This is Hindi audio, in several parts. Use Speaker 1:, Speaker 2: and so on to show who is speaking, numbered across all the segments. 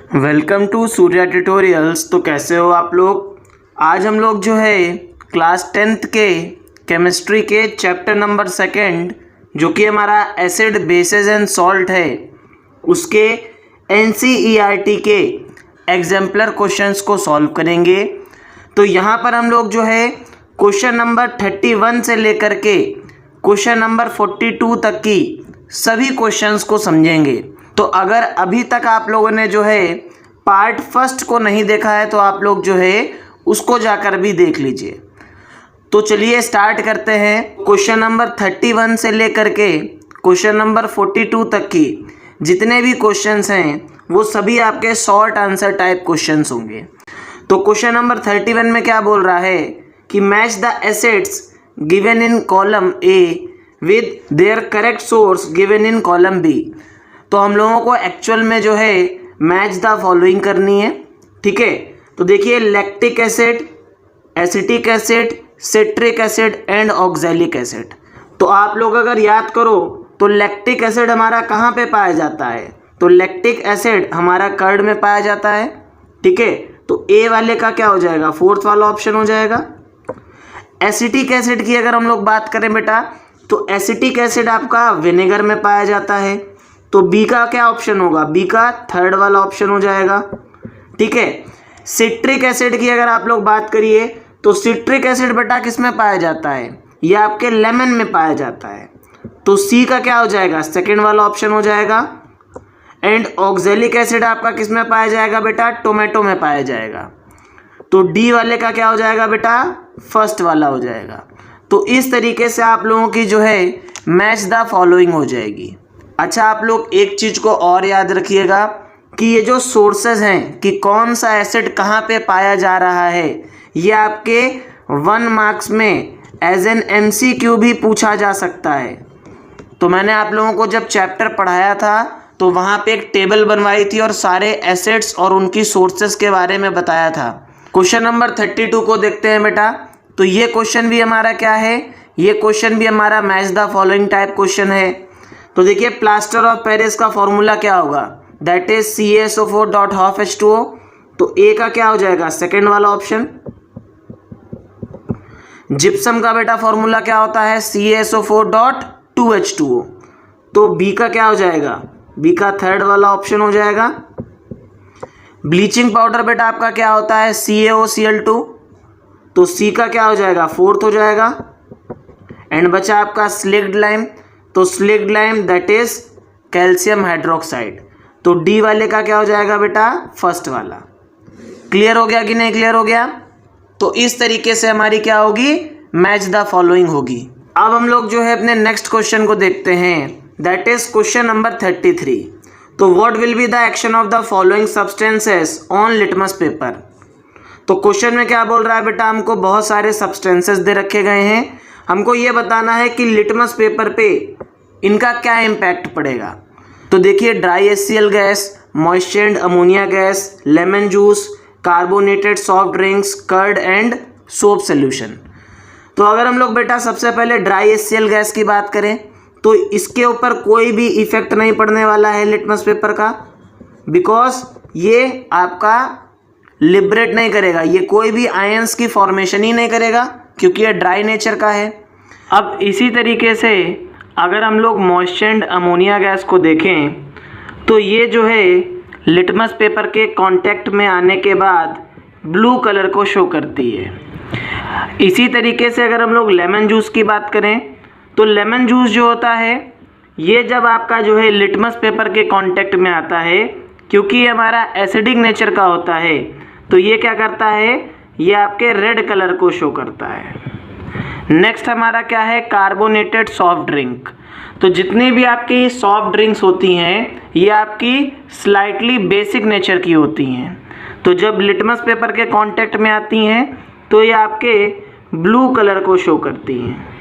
Speaker 1: Welcome to Surya tutorials. तो कैसे हो आप लोग। आज हम लोग जो है क्लास 10th के केमिस्ट्री के चैप्टर नंबर 2 जो कि हमारा एसिड बेसिस एंड सॉल्ट है उसके NCERT के एग्जाम्पलर क्वेश्चंस को सॉल्व करेंगे। तो यहाँ पर हम लोग जो है क्वेश्चन नंबर 31 से लेकर के क्वेश्चन नंबर 42 तक की सभी क्वेश्चंस को समझेंगे। तो अगर अभी तक आप लोगों ने जो है पार्ट फर्स्ट को नहीं देखा है तो आप लोग जो है उसको जाकर भी देख लीजिए। तो चलिए स्टार्ट करते हैं। क्वेश्चन नंबर 31 से लेकर के क्वेश्चन नंबर 42 तक की जितने भी क्वेश्चंस हैं वो सभी आपके शॉर्ट आंसर टाइप क्वेश्चंस होंगे। तो क्वेश्चन नंबर 31 में क्या बोल रहा है कि match the acids given in column A with their correct source given in column B. तो हम लोगों को एक्चुअल में जो है मैच द फॉलोइंग करनी है। ठीक है, तो देखिए lactic acid, acetic acid, citric acid and oxalic acid. तो आप लोग अगर याद करो तो लैक्टिक एसिड हमारा कहाँ पे पाया जाता है, तो लैक्टिक एसिड हमारा कर्ड में पाया जाता है। ठीक है, तो ए वाले का क्या हो जाएगा, फोर्थ वाला ऑप्शन हो जाएगा। एसिटिक एसिड की अगर हम लोग बात करें बेटा तो एसिटिक एसिड आपका विनेगर में पाया जाता है, तो बी का क्या ऑप्शन होगा, बी का थर्ड वाला ऑप्शन हो जाएगा। ठीक है, सिट्रिक एसिड की अगर आप लोग बात करिए तो सिट्रिक एसिड बेटा किस में पाया जाता है, ये आपके लेमन में पाया जाता है, तो सी का क्या हो जाएगा, सेकंड वाला ऑप्शन हो जाएगा। एंड ऑक्सैलिक एसिड आपका किस में पाया जाएगा बेटा, टोमेटो में पाया जाएगा, तो डी वाले का क्या हो जाएगा बेटा, फर्स्ट वाला हो जाएगा। तो इस तरीके से आप लोगों की जो है मैच द फॉलोइंग हो जाएगी। अच्छा, आप लोग एक चीज़ को और याद रखिएगा कि ये जो सोर्सेज हैं कि कौन सा एसिड कहाँ पे पाया जा रहा है, ये आपके 1 मार्क्स में एज एन MCQ भी पूछा जा सकता है। तो मैंने आप लोगों को जब चैप्टर पढ़ाया था तो वहाँ पे एक टेबल बनवाई थी और सारे एसिड्स और उनकी सोर्सेज के बारे में बताया था। क्वेश्चन नंबर 32 को देखते हैं बेटा। तो ये क्वेश्चन भी हमारा क्या है, ये क्वेश्चन भी हमारा match the following type question है। तो देखिए प्लास्टर ऑफ पेरिस का फॉर्मूला क्या होगा, दैट इज CaSO4.12H2O। तो ए का क्या हो जाएगा, सेकेंड वाला ऑप्शन। जिप्सम का बेटा फॉर्मूला क्या होता है, CaSO4.2H2O। तो बी का क्या हो जाएगा, बी का थर्ड वाला ऑप्शन हो जाएगा। ब्लीचिंग पाउडर बेटा आपका क्या होता है, CaOCl2। तो सी का क्या हो जाएगा, फोर्थ हो जाएगा। एंड बचा आपका स्लिक्ड लाइम, तो slaked lime that is calcium hydroxide. तो डी वाले का क्या हो जाएगा बेटा, फर्स्ट वाला। क्लियर हो गया कि नहीं क्लियर हो गया। तो इस तरीके से हमारी क्या होगी, मैच द फॉलोइंग होगी। अब हम लोग जो है अपने नेक्स्ट क्वेश्चन को देखते हैं, दैट इज क्वेश्चन नंबर 33। तो what will be the action of the following substances on litmus paper. तो क्वेश्चन में क्या बोल रहा है बेटा, हमको बहुत सारे सब्सटेंसेस दे रखे गए हैं, हमको ये बताना है कि लिटमस पेपर पे इनका क्या इम्पैक्ट पड़ेगा। तो देखिए dry HCl gas, moistened ammonia gas, lemon juice, carbonated soft drinks, curd and soap solution. तो अगर हम लोग बेटा सबसे पहले ड्राई HCl गैस की बात करें तो इसके ऊपर कोई भी इफेक्ट नहीं पड़ने वाला है लिटमस पेपर का, बिकॉज ये आपका लिबरेट नहीं करेगा, ये कोई भी आयंस की फॉर्मेशन ही नहीं करेगा क्योंकि ये ड्राई नेचर का है। अब इसी तरीके से अगर हम लोग मॉइस्चर्ड अमोनिया गैस को देखें तो ये जो है लिटमस पेपर के कांटेक्ट में आने के बाद ब्लू कलर को शो करती है। इसी तरीके से अगर हम लोग लेमन जूस की बात करें तो लेमन जूस जो होता है ये जब आपका जो है लिटमस पेपर के कांटेक्ट में आता है, क्योंकि ये हमारा एसिडिक नेचर का होता है, तो ये क्या करता है, ये आपके रेड कलर को शो करता है। नेक्स्ट हमारा क्या है, कार्बोनेटेड सॉफ्ट ड्रिंक। तो जितनी भी आपकी सॉफ्ट ड्रिंक्स होती हैं ये आपकी स्लाइटली बेसिक नेचर की होती हैं, तो जब लिटमस पेपर के कांटेक्ट में आती हैं तो ये आपके ब्लू कलर को शो करती हैं।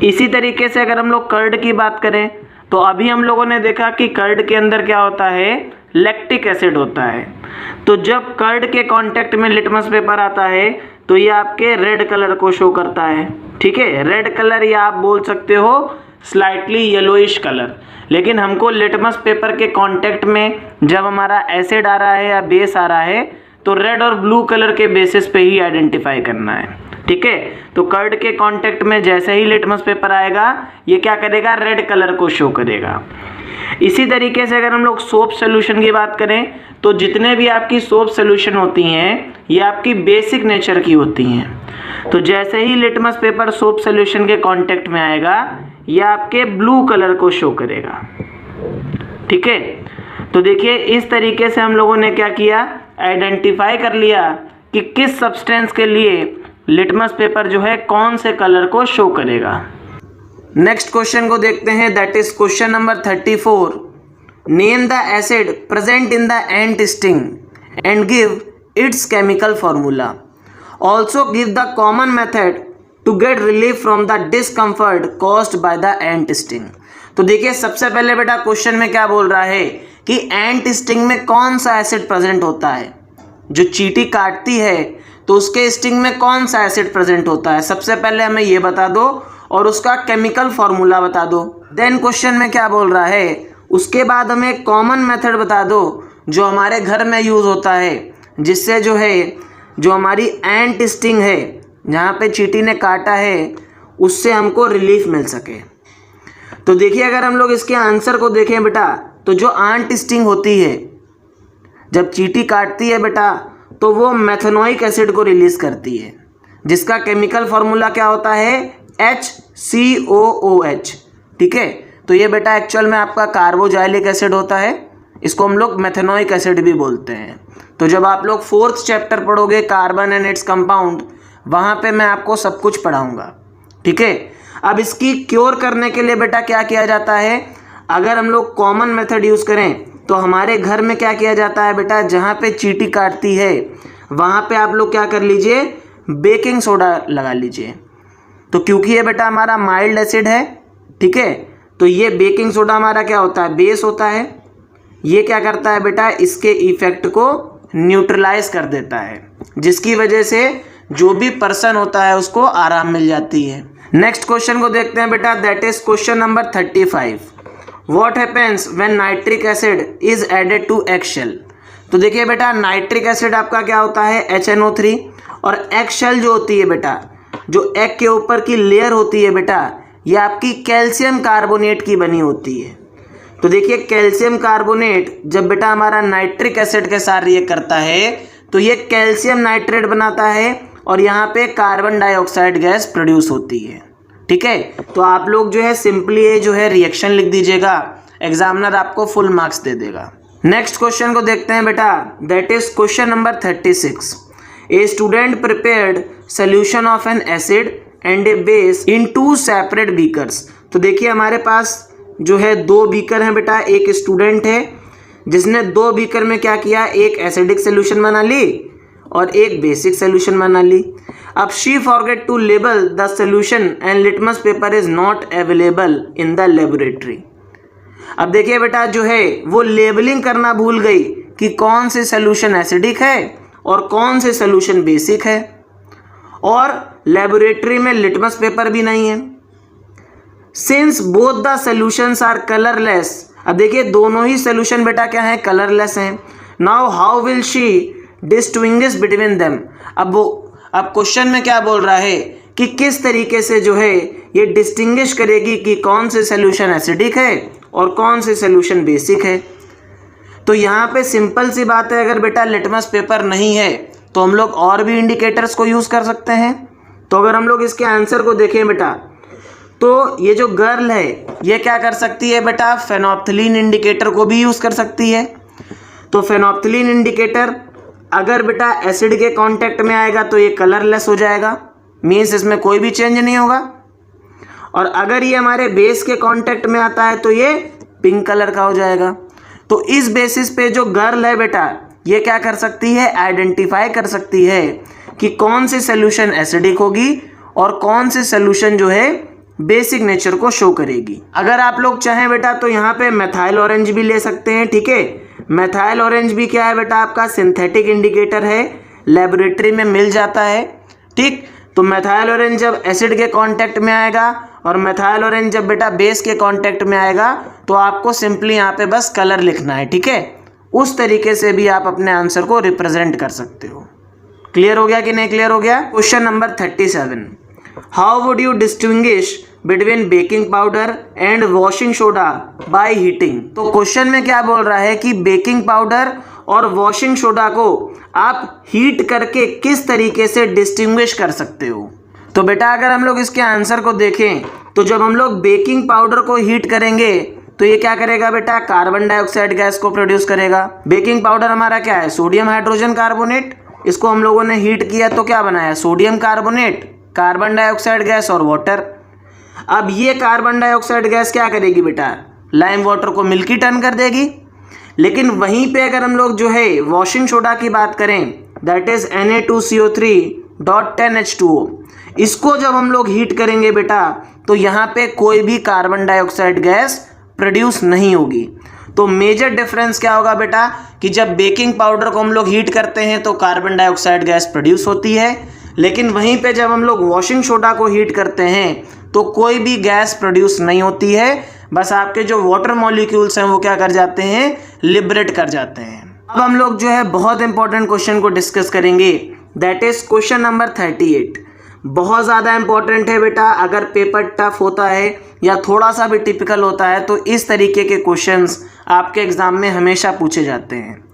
Speaker 1: इसी तरीके से अगर हम लोग कर्ड की बात करें तो अभी हम लोगों ने देखा कि कर्ड के अंदर क्या होता है, लैक्टिक एसिड होता है, तो जब कर्ड के कांटेक्ट में लिटमस पेपर आता है तो ये आपके रेड कलर को शो करता है। ठीक है, रेड कलर या आप बोल सकते हो स्लाइटली येलोइश कलर। लेकिन हमको लिटमस पेपर के कांटेक्ट में जब हमारा एसिड आ रहा है या बेस आ रहा है तो रेड और ब्लू कलर के बेसिस पे ही आइडेंटिफाई करना है, ठीक है। तो कर्ड के कांटेक्ट में जैसे ही लिटमस पेपर आएगा ये क्या करेगा, रेड कलर को शो करेगा। इसी तरीके से अगर हम लोग सोप सोल्यूशन की बात करें तो जितने भी आपकी सोप सोल्यूशन होती हैं ये आपकी बेसिक नेचर की होती हैं। तो जैसे ही लिटमस पेपर सोप सोल्यूशन के कांटेक्ट में आएगा ये आपके ब्लू कलर को शो करेगा, ठीक है। तो देखिए इस तरीके से हम लोगों ने क्या किया, आइडेंटिफाई कर लिया कि किस सब्सटेंस के लिए लिटमस पेपर जो है कौन से कलर को शो करेगा। नेक्स्ट क्वेश्चन को देखते हैं, that is question number 34। Name the acid present in the ant sting and give its chemical formula. Also give the common method to get relief from the discomfort caused by the ant sting. तो देखिए सबसे पहले बेटा क्वेश्चन में क्या बोल रहा है कि एंट स्टिंग में कौन सा एसिड प्रेजेंट होता है। जो चींटी काटती है तो उसके स्टिंग में कौन सा एसिड प्रेजेंट होता है, सबसे पहले हमें ये बता दो और उसका केमिकल फॉर्मूला बता दो। देन क्वेश्चन में क्या बोल रहा है, उसके बाद हमें कॉमन मेथड बता दो जो हमारे घर में यूज़ होता है, जिससे जो है जो हमारी एंट स्टिंग है जहाँ पे चींटी ने काटा है उससे हमको रिलीफ मिल सके। तो देखिए अगर हम लोग इसके आंसर को देखें बेटा तो जो एंट स्टिंग होती है जब चींटी काटती है बेटा तो वो मेथनोइक एसिड को रिलीज करती है, जिसका केमिकल फॉर्मूला क्या होता है, HCOOH, ठीक है। तो ये बेटा एक्चुअल में आपका कार्बोजाइलिक एसिड होता है, इसको हम लोग मेथनोइक एसिड भी बोलते हैं। तो जब आप लोग 4th चैप्टर पढ़ोगे कार्बन एंड इट्स कंपाउंड, वहाँ पे मैं आपको सब कुछ पढ़ाऊँगा, ठीक है। अब इसकी क्योर करने के लिए बेटा क्या किया जाता है, अगर हम लोग कॉमन मेथड यूज़ करें तो हमारे घर में क्या किया जाता है बेटा, जहाँ पे चींटी काटती है वहाँ पे आप लोग क्या कर लीजिए, बेकिंग सोडा लगा लीजिए। तो क्योंकि ये बेटा हमारा माइल्ड एसिड है, ठीक है, तो ये बेकिंग सोडा हमारा क्या होता है, बेस होता है। ये क्या करता है बेटा, इसके इफेक्ट को न्यूट्रलाइज कर देता है, जिसकी वजह से जो भी पर्सन होता है उसको आराम मिल जाती है। नेक्स्ट क्वेश्चन को देखते हैं बेटा, that is question number 35। What happens when nitric acid is added to eggshell? तो देखिए बेटा नाइट्रिक एसिड आपका क्या होता है, HNO3, और एगशेल जो होती है बेटा, जो एग के ऊपर की लेयर होती है बेटा, ये आपकी कैल्शियम कार्बोनेट की बनी होती है। तो देखिए कैल्शियम कार्बोनेट जब बेटा हमारा नाइट्रिक एसिड के साथ रिएक्ट करता है तो ये कैल्शियम नाइट्रेट बनाता है और यहाँ पे कार्बन डाइऑक्साइड गैस प्रोड्यूस होती है, ठीक है। तो आप लोग जो है सिंपली ये जो है रिएक्शन लिख दीजिएगा, एग्जामिनर आपको फुल मार्क्स दे देगा। नेक्स्ट क्वेश्चन को देखते हैं बेटा, that is question number 36। A student prepared solution of N acid and A base in 2 separate beakers. तो देखिए हमारे पास जो है 2 बीकर हैं बेटा, एक स्टूडेंट है जिसने 2 बीकर में क्या किया, एक एसिडिक सोल्यूशन बना ली और एक बेसिक सोल्यूशन बना ली। अब she forget to label the solution and litmus paper is not available in the laboratory. अब देखिए बेटा जो है वो लेबलिंग करना भूल गई कि कौन से सोल्यूशन एसिडिक है और कौन से सोल्यूशन बेसिक है, और लेबोरेटरी में लिटमस पेपर भी नहीं है। Since both the solutions are colourless, अब देखिए दोनों ही सोल्यूशन बेटा क्या है, कलरलेस हैं। Now how will she distinguish between them. अब क्वेश्चन में क्या बोल रहा है कि किस तरीके से जो है ये डिस्टिंग्विश करेगी कि कौन से सोल्यूशन एसिडिक है और कौन से सोल्यूशन बेसिक है। तो यहाँ पे सिंपल सी बात है, अगर बेटा लिटमस पेपर नहीं है तो हम लोग और भी इंडिकेटर्स को यूज़ कर सकते हैं। तो अगर हम लोग इसके आंसर को देखें बेटा, तो ये जो गर्ल है ये क्या कर सकती है बेटा, फेनोप्थलीन इंडिकेटर को भी यूज़ कर सकती है। तो फेनोप्थलीन इंडिकेटर अगर बेटा एसिड के कांटेक्ट में आएगा तो ये कलरलेस हो जाएगा, मीन्स इसमें कोई भी चेंज नहीं होगा। और अगर ये हमारे बेस के कांटेक्ट में आता है तो ये पिंक कलर का हो जाएगा। तो इस बेसिस पे जो गर्ल है बेटा ये क्या कर सकती है, आइडेंटिफाई कर सकती है कि कौन सी सोल्यूशन एसिडिक होगी और कौन सी सोल्यूशन जो है बेसिक नेचर को शो करेगी। अगर आप लोग चाहें बेटा तो यहाँ पे मेथाइल ऑरेंज भी ले सकते हैं, ठीक है। मेथाइल ऑरेंज भी क्या है बेटा, आपका सिंथेटिक इंडिकेटर है, लेबोरेटरी में मिल जाता है, ठीक। तो मेथाइल ऑरेंज जब एसिड के कांटेक्ट में आएगा और मेथाइल ऑरेंज जब बेटा बेस के कांटेक्ट में आएगा तो आपको सिंपली यहाँ पे बस कलर लिखना है, ठीक है। उस तरीके से भी आप अपने आंसर को रिप्रेजेंट कर सकते हो। क्लियर हो गया कि नहीं क्लियर हो गया? Question number 37, how would you distinguish between baking powder and washing soda by heating. तो क्वेश्चन में क्या बोल रहा है कि बेकिंग पाउडर और वॉशिंग सोडा को आप हीट करके किस तरीके से डिस्टिंग्विश कर सकते हो। तो बेटा अगर हम लोग इसके आंसर को देखें तो जब हम लोग बेकिंग पाउडर को हीट करेंगे तो ये क्या करेगा बेटा, कार्बन डाइऑक्साइड गैस को प्रोड्यूस करेगा। बेकिंग पाउडर हमारा क्या है, सोडियम हाइड्रोजन कार्बोनेट। इसको हम लोगों ने हीट किया तो क्या बनाया, sodium carbonate, carbon dioxide gas और वाटर। अब ये कार्बन डाइऑक्साइड गैस क्या करेगी बेटा, लाइम वाटर को मिल्की टर्न कर देगी। लेकिन वहीं पे अगर हम लोग जो है वॉशिंग सोडा की बात करें, दैट इज Na2CO3.10H2O, इसको जब हम लोग हीट करेंगे बेटा तो यहाँ पे कोई भी कार्बन डाइऑक्साइड गैस प्रोड्यूस नहीं होगी। तो मेजर डिफरेंस क्या होगा बेटा कि जब बेकिंग पाउडर को हम लोग हीट करते हैं तो कार्बन डाइऑक्साइड गैस प्रोड्यूस होती है, लेकिन वहीं पे जब हम लोग वॉशिंग सोडा को हीट करते हैं तो कोई भी गैस प्रोड्यूस नहीं होती है। बस आपके जो वाटर मॉलिक्यूल्स हैं वो क्या कर जाते हैं, लिबरेट कर जाते हैं। अब हम लोग जो है बहुत इंपॉर्टेंट क्वेश्चन को डिस्कस करेंगे, दैट इज क्वेश्चन नंबर 38। बहुत ज़्यादा इंपॉर्टेंट है बेटा। अगर पेपर टफ होता है या थोड़ा सा भी टिपिकल होता है तो इस तरीके के क्वेश्चंस आपके एग्जाम में हमेशा पूछे जाते हैं।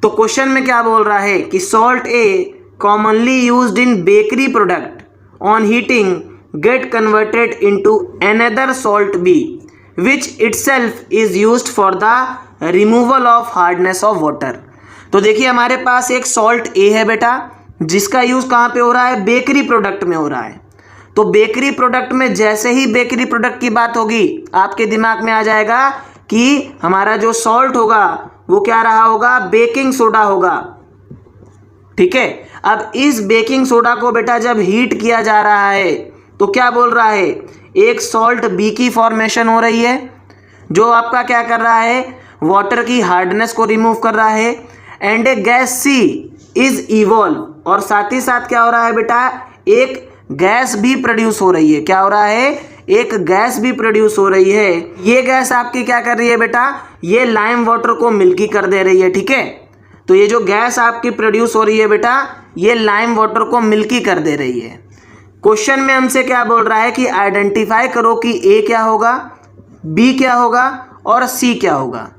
Speaker 1: तो क्वेश्चन में क्या बोल रहा है कि salt A commonly used in bakery product on heating get converted into another salt B which itself is used for the removal of hardness of water. तो देखिए हमारे पास एक सॉल्ट ए है बेटा, जिसका यूज कहाँ पे हो रहा है, बेकरी प्रोडक्ट में हो रहा है। तो बेकरी प्रोडक्ट में जैसे ही बेकरी प्रोडक्ट की बात होगी आपके दिमाग में आ जाएगा कि हमारा जो सॉल्ट होगा वो क्या रहा होगा, बेकिंग सोडा होगा, ठीक है। अब इस बेकिंग सोडा को बेटा जब हीट किया जा रहा है तो क्या बोल रहा है, एक सॉल्ट बी की फॉर्मेशन हो रही है जो आपका क्या कर रहा है, वाटर की हार्डनेस को रिमूव कर रहा है, and a gas C is evolve, और साथ ही साथ क्या हो रहा है बेटा, एक गैस भी प्रोड्यूस हो रही है। क्या हो रहा है, एक गैस भी प्रोड्यूस हो रही है। ये गैस आपकी क्या कर रही है बेटा, ये लाइम वाटर को मिल्की कर दे रही है, ठीक है। तो ये जो गैस आपकी प्रोड्यूस हो रही है बेटा, ये लाइम वाटर को मिल्की कर दे रही है। क्वेश्चन में हमसे क्या बोल रहा है कि आइडेंटिफाई करो कि ए क्या होगा, बी क्या होगा और सी क्या होगा।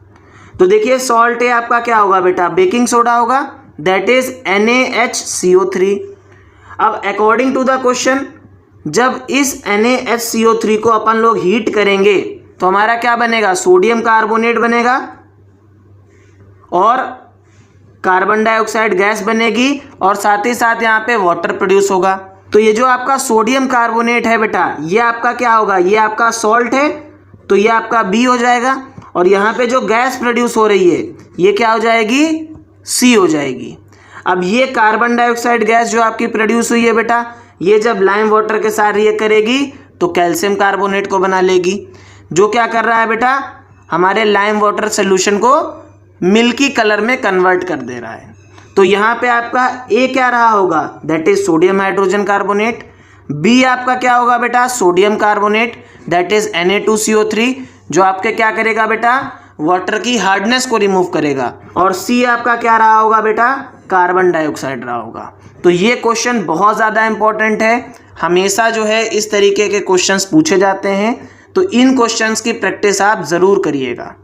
Speaker 1: तो देखिए सॉल्ट ए आपका क्या होगा बेटा, बेकिंग सोडा होगा, दैट इज NaHCO3। अब अकॉर्डिंग टू द क्वेश्चन जब इस NaHCO3 को अपन लोग हीट करेंगे तो हमारा क्या बनेगा, सोडियम कार्बोनेट बनेगा और कार्बन डाइऑक्साइड गैस बनेगी और साथ ही साथ यहाँ पे वाटर प्रोड्यूस होगा। तो ये जो आपका सोडियम कार्बोनेट है बेटा, ये आपका क्या होगा, ये आपका सॉल्ट है तो ये आपका बी हो जाएगा, और यहाँ पे जो गैस प्रोड्यूस हो रही है ये क्या हो जाएगी, सी हो जाएगी। अब ये कार्बन डाइऑक्साइड गैस जो आपकी प्रोड्यूस हुई है बेटा, ये जब लाइम वाटर के साथ रिएक्ट करेगी तो कैल्शियम कार्बोनेट को बना लेगी, जो क्या कर रहा है बेटा, हमारे लाइम वाटर सोल्यूशन को मिल्की कलर में कन्वर्ट कर दे रहा है। तो यहाँ पे आपका ए क्या रहा होगा, that is sodium hydrogen carbonate. B आपका क्या होगा बेटा, sodium carbonate, that is Na2CO3, जो आपके क्या करेगा बेटा, वाटर की हार्डनेस को रिमूव करेगा। और सी आपका क्या रहा होगा बेटा, कार्बन डाइऑक्साइड रहा होगा। तो ये क्वेश्चन बहुत ज़्यादा इंपॉर्टेंट है, हमेशा जो है इस तरीके के क्वेश्चंस पूछे जाते हैं, तो इन क्वेश्चंस की प्रैक्टिस आप ज़रूर करिएगा।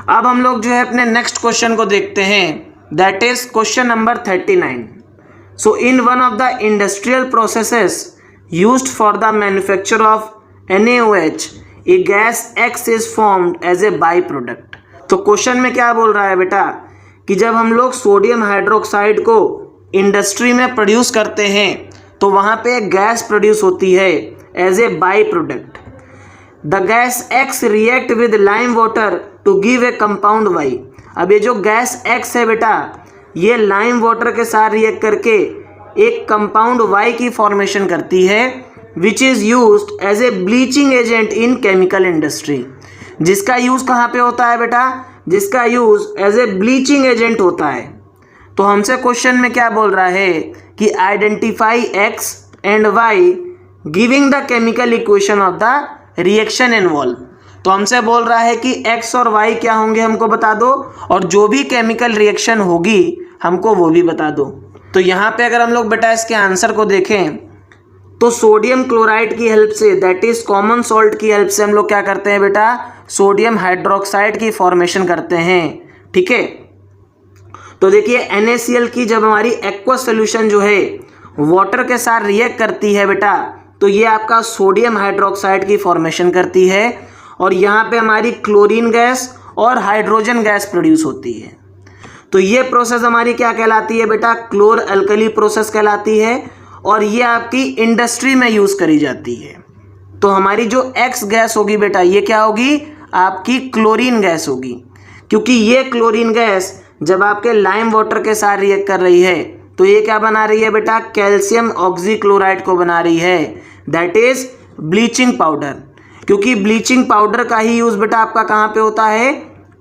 Speaker 1: अब हम लोग जो है अपने नेक्स्ट क्वेश्चन को देखते हैं, that is question number 39। So in one of the industrial processes used for the manufacture of NaOH a gas X is formed as a by product. तो क्वेश्चन में क्या बोल रहा है बेटा कि जब हम लोग सोडियम हाइड्रोक्साइड को इंडस्ट्री में प्रोड्यूस करते हैं तो वहाँ पे एक गैस प्रोड्यूस होती है as a by product. The gas X react with lime water to give a compound Y। अब ये जो गैस X है बेटा, ये लाइम वाटर के साथ रिएक्ट करके एक कंपाउंड Y की फॉर्मेशन करती है, which is used as a bleaching agent in chemical industry. जिसका यूज़ कहाँ पे होता है बेटा, जिसका use as a bleaching agent होता है। तो हमसे क्वेश्चन में क्या बोल रहा है कि identify X and Y giving the chemical equation of the reaction involve. तो हमसे बोल रहा है कि x और y क्या होंगे हमको बता दो, और जो भी केमिकल रिएक्शन होगी हमको वो भी बता दो। तो यहाँ पे अगर हम लोग बेटा इसके आंसर को देखें तो सोडियम क्लोराइड की हेल्प से, दैट इज कॉमन सॉल्ट की हेल्प से हम लोग क्या करते हैं बेटा, सोडियम हाइड्रोक्साइड की फॉर्मेशन करते हैं। ठीक है, तो देखिए NaCl की जब हमारी एक्वस सोल्यूशन जो है वाटर के साथ रिएक्ट करती है बेटा, तो ये आपका सोडियम हाइड्रोक्साइड की फॉर्मेशन करती है, और यहाँ पे हमारी क्लोरीन गैस और हाइड्रोजन गैस प्रोड्यूस होती है। तो ये प्रोसेस हमारी क्या कहलाती है बेटा, क्लोर अल्कली प्रोसेस कहलाती है, और ये आपकी इंडस्ट्री में यूज करी जाती है। तो हमारी जो एक्स गैस होगी बेटा, ये क्या होगी, आपकी क्लोरीन गैस होगी, क्योंकि ये क्लोरीन गैस जब आपके लाइम वाटर के साथ रिएक्ट कर रही है तो ये क्या बना रही है बेटा, कैल्शियम ऑक्सीक्लोराइड को बना रही है, दैट इज ब्लीचिंग पाउडर। क्योंकि ब्लीचिंग पाउडर का ही यूज बेटा आपका कहाँ पे होता है,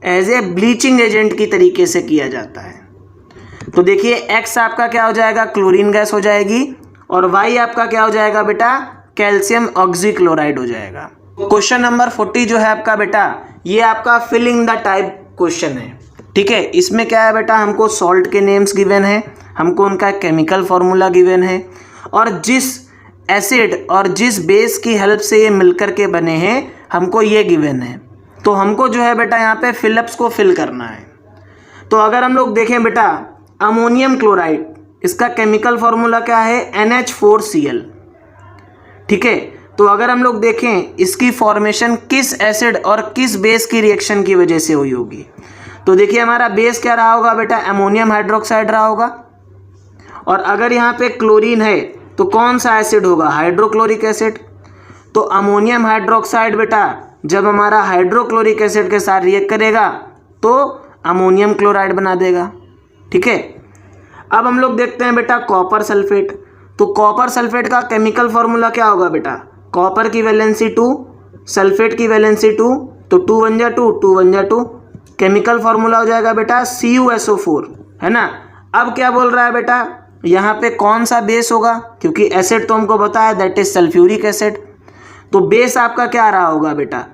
Speaker 1: एज ए ब्लीचिंग एजेंट की तरीके से किया जाता है। तो देखिए एक्स आपका क्या हो जाएगा, क्लोरीन गैस हो जाएगी, और वाई आपका क्या हो जाएगा बेटा, कैल्शियम ऑक्सीक्लोराइड हो जाएगा। क्वेश्चन नंबर 40 जो है आपका बेटा, ये आपका फिलिंग द टाइप क्वेश्चन है। ठीक है, इसमें क्या है बेटा, हमको सॉल्ट के नेम्स गिवन है, हमको उनका केमिकल फॉर्मूला गिवन है, और जिस एसिड और जिस बेस की हेल्प से ये मिलकर के बने हैं हमको ये गिवन है। तो हमको जो है बेटा यहाँ पे फिलअप्स को फिल करना है। तो अगर हम लोग देखें बेटा, अमोनियम क्लोराइड, इसका केमिकल फॉर्मूला क्या है, NH4Cl। ठीक है, तो अगर हम लोग देखें इसकी फॉर्मेशन किस एसिड और किस बेस की रिएक्शन की वजह से हुई होगी, तो देखिए हमारा बेस क्या रहा होगा बेटा, अमोनियम हाइड्रोक्साइड रहा होगा, और अगर यहाँ पे क्लोरीन है तो कौन सा एसिड होगा, हाइड्रोक्लोरिक एसिड। तो अमोनियम हाइड्रोक्साइड बेटा जब हमारा हाइड्रोक्लोरिक एसिड के साथ रिएक्ट करेगा तो अमोनियम क्लोराइड बना देगा। ठीक है, अब हम लोग देखते हैं बेटा कॉपर सल्फेट। तो कॉपर सल्फेट का केमिकल फॉर्मूला क्या होगा बेटा, कॉपर की वैलेंसी 2, सल्फेट की वैलेंसी 2, तो 2 1 जा 2, 2 1 जा 2, केमिकल फॉर्मूला हो जाएगा बेटा CuSO4, है ना। अब क्या बोल रहा है बेटा, यहाँ पे कौन सा बेस होगा, क्योंकि एसिड तो हमको बताया दैट इज सल्फ्यूरिक एसिड, तो बेस आपका क्या रहा होगा बेटा,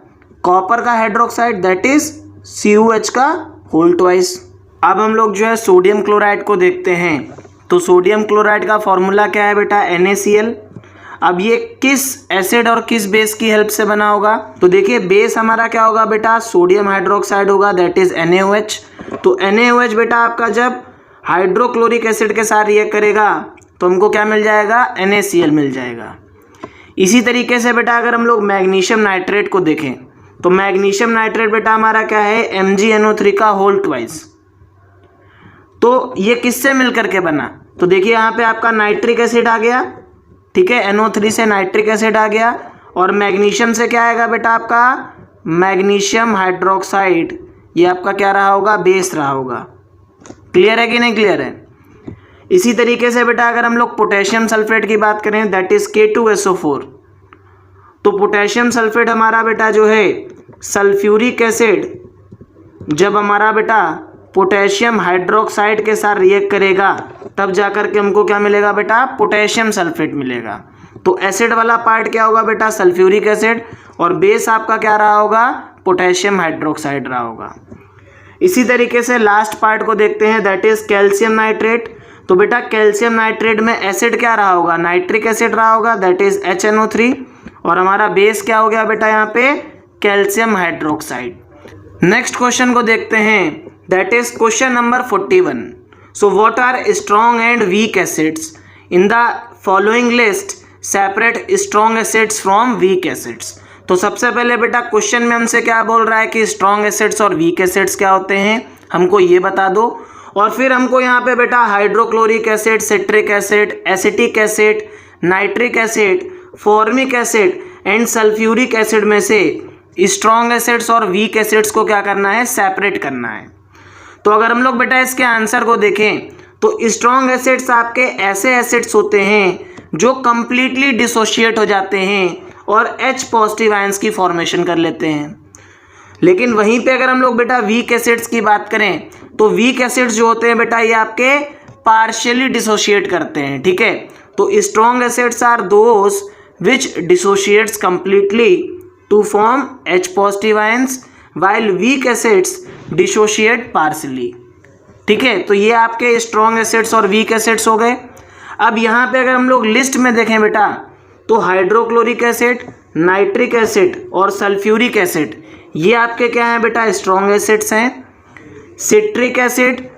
Speaker 1: कॉपर का हाइड्रोक्साइड दैट इज CuH का होल ट्वाइस। अब हम लोग जो है सोडियम क्लोराइड को देखते हैं। तो सोडियम क्लोराइड का फॉर्मूला क्या है बेटा, NaCl। अब ये किस एसिड और किस बेस की हेल्प से बना होगा, तो देखिए बेस हमारा क्या होगा बेटा, सोडियम हाइड्रोक्साइड होगा दैट इज NaOH। तो NaOH बेटा आपका जब हाइड्रोक्लोरिक एसिड के साथ रिएक्ट करेगा तो हमको क्या मिल जाएगा, NaCl मिल जाएगा। इसी तरीके से बेटा अगर हम लोग मैग्नीशियम नाइट्रेट को देखें तो मैग्नीशियम नाइट्रेट बेटा हमारा क्या है, MgNO3 का होल ट्वाइस। तो ये किससे मिलकर के बना, तो देखिए यहाँ पे आपका नाइट्रिक एसिड आ गया, ठीक है, NO3 से नाइट्रिक एसिड आ गया, और मैग्नीशियम से क्या आएगा बेटा आपका, मैग्नीशियम हाइड्रोक्साइड, ये आपका क्या रहा होगा, बेस रहा होगा। क्लियर है कि नहीं क्लियर है। इसी तरीके से बेटा अगर हम लोग पोटेशियम सल्फेट की बात करें दैट इज K2SO4, तो पोटेशियम सल्फेट हमारा बेटा जो है सल्फ्यूरिक एसिड जब हमारा बेटा पोटेशियम हाइड्रोक्साइड के साथ रिएक्ट करेगा तब जाकर के हमको क्या मिलेगा बेटा, पोटेशियम सल्फेट मिलेगा। तो एसिड वाला पार्ट क्या होगा बेटा, सल्फ्यूरिक एसिड, और बेस आपका क्या रहा होगा, पोटेशियम हाइड्रोक्साइड रहा होगा। इसी तरीके से लास्ट पार्ट को देखते हैं दैट इज कैल्शियम नाइट्रेट। तो बेटा कैल्शियम नाइट्रेट में एसिड क्या रहा होगा, नाइट्रिक एसिड रहा होगा दैट इज HNO3, और हमारा बेस क्या हो गया बेटा यहाँ पे, कैल्शियम हाइड्रोक्साइड। नेक्स्ट क्वेश्चन को देखते हैं that is question number 41। So what are strong and weak acids in the following list, separate strong acids from weak acids. तो सबसे पहले बेटा क्वेश्चन में हमसे क्या बोल रहा है कि स्ट्रॉन्ग एसिड्स और वीक एसिड्स क्या होते हैं, हमको ये बता दो। और फिर हमको यहाँ पे बेटा hydrochloric acid, citric acid, acetic acid, nitric acid, formic acid and sulphuric acid में से स्ट्रॉन्ग एसिड्स और वीक एसिड्स को क्या करना है, सेपरेट करना है। तो अगर हम लोग बेटा इसके आंसर को देखें तो स्ट्रॉन्ग एसिड्स आपके ऐसे एसिड्स होते हैं जो कंप्लीटली डिसोशिएट हो जाते हैं और H पॉजिटिव आयंस की फॉर्मेशन कर लेते हैं। लेकिन वहीं पे अगर हम लोग बेटा वीक एसिड्स की बात करें तो वीक एसिड्स जो होते हैं बेटा ये आपके पार्शियली डिसोशिएट करते हैं, ठीक है। तो strong acids are those which dissociates completely to form H positive ions while weak acids dissociate partially। ठीक है, तो ये आपके स्ट्रॉन्ग एसिड्स और वीक एसिड्स हो गए। अब यहाँ पे अगर हम लोग लिस्ट में देखें बेटा तो हाइड्रोक्लोरिक एसिड, नाइट्रिक एसिड और सल्फ्यूरिक एसिड ये आपके क्या हैं बेटा, स्ट्रॉन्ग एसिड्स हैं। सिट्रिक एसिड,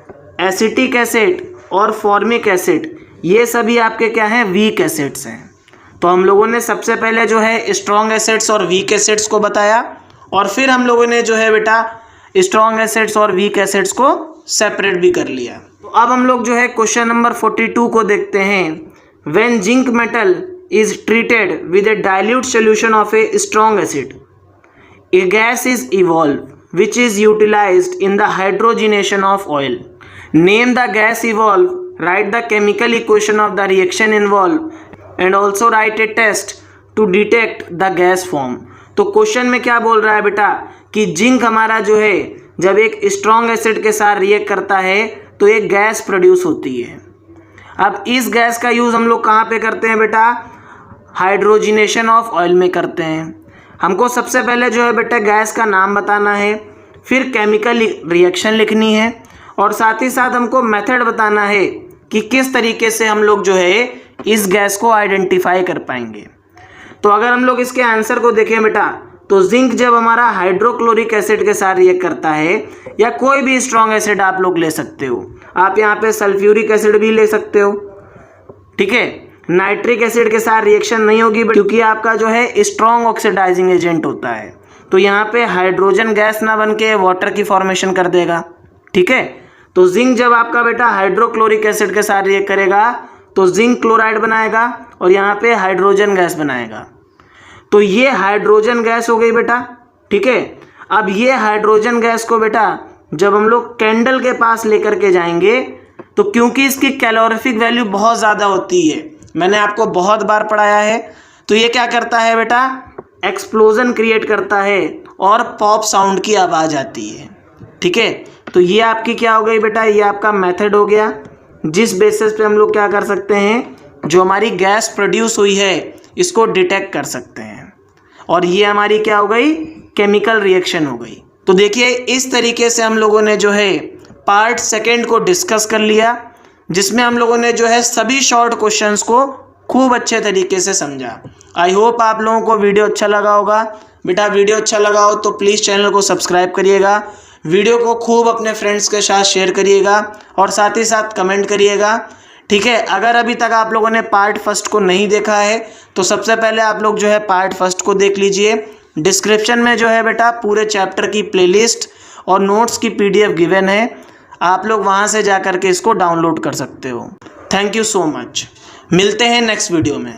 Speaker 1: एसिटिक एसिड और फॉर्मिक एसिड ये सभी आपके क्या हैं, वीक एसिड्स हैं। तो हम लोगों ने सबसे पहले जो है स्ट्रॉन्ग एसिड्स और वीक एसिड्स को बताया और फिर हम लोगों ने जो है बेटा स्ट्रॉन्ग एसिड्स और वीक एसिड्स को सेपरेट भी कर लिया। तो अब हम लोग जो है क्वेश्चन नंबर 42 को देखते हैं। When zinc metal is treated with a dilute solution of a strong acid, a gas is evolve which is utilised in the hydrogenation of oil. Name the gas evolve, write the chemical equation of the reaction involve and also write a test to detect the gas form. तो क्वेश्चन में क्या बोल रहा है बेटा कि जिंक हमारा जो है जब एक स्ट्रॉन्ग एसिड के साथ रिएक्ट करता है तो एक गैस प्रोड्यूस होती है। अब इस गैस का यूज़ हम लोग कहाँ पे करते हैं बेटा, हाइड्रोजिनेशन ऑफ ऑयल में करते हैं। हमको सबसे पहले जो है बेटा गैस का नाम बताना है, फिर केमिकल रिएक्शन लिखनी है और साथ ही साथ हमको मेथड बताना है कि किस तरीके से हम लोग जो है इस गैस को आइडेंटिफाई कर पाएंगे। तो अगर हम लोग इसके आंसर को देखें बेटा तो जिंक जब हमारा हाइड्रोक्लोरिक एसिड के साथ रिएक्ट करता है या कोई भी स्ट्रॉन्ग एसिड आप लोग ले सकते हो, आप यहाँ पे सल्फ्यूरिक एसिड भी ले सकते हो। ठीक है, नाइट्रिक एसिड के साथ रिएक्शन नहीं होगी क्योंकि आपका जो है स्ट्रॉन्ग ऑक्सीडाइजिंग एजेंट होता है, तो यहाँ पे हाइड्रोजन गैस ना बन के वाटर की फॉर्मेशन कर देगा। ठीक है, तो जिंक जब आपका बेटा हाइड्रोक्लोरिक एसिड के साथ रिएक्ट करेगा तो जिंक क्लोराइड बनाएगा और यहाँ पे हाइड्रोजन गैस बनाएगा। तो ये हाइड्रोजन गैस हो गई बेटा। ठीक है, अब ये हाइड्रोजन गैस को बेटा जब हम लोग कैंडल के पास लेकर के जाएंगे तो क्योंकि इसकी कैलोरीफिक वैल्यू बहुत ज़्यादा होती है, मैंने आपको बहुत बार पढ़ाया है, तो ये क्या करता है बेटा, एक्सप्लोजन क्रिएट करता है और पॉप साउंड की आवाज़ आती है। ठीक है, तो ये आपकी क्या हो गई बेटा, ये आपका मेथड हो गया जिस बेसिस पे हम लोग क्या कर सकते हैं, जो हमारी गैस प्रोड्यूस हुई है इसको डिटेक्ट कर सकते हैं। और ये हमारी क्या हो गई, केमिकल रिएक्शन हो गई। तो देखिए इस तरीके से हम लोगों ने जो है पार्ट सेकंड को डिस्कस कर लिया, जिसमें हम लोगों ने जो है सभी शॉर्ट क्वेश्चंस को खूब अच्छे तरीके से समझा। आई होप आप लोगों को वीडियो अच्छा लगा होगा। बेटा वीडियो अच्छा लगा हो तो प्लीज़ चैनल को सब्सक्राइब करिएगा, वीडियो को खूब अपने फ्रेंड्स के साथ शेयर करिएगा और साथ ही साथ कमेंट करिएगा। ठीक है, अगर अभी तक आप लोगों ने पार्ट फर्स्ट को नहीं देखा है तो सबसे पहले आप लोग जो है पार्ट फर्स्ट को देख लीजिए। डिस्क्रिप्शन में जो है बेटा पूरे चैप्टर की प्लेलिस्ट और नोट्स की PDF गिवन है, आप लोग वहां से जा कर के इसको डाउनलोड कर सकते हो। थैंक यू सो मच, मिलते हैं नेक्स्ट वीडियो में।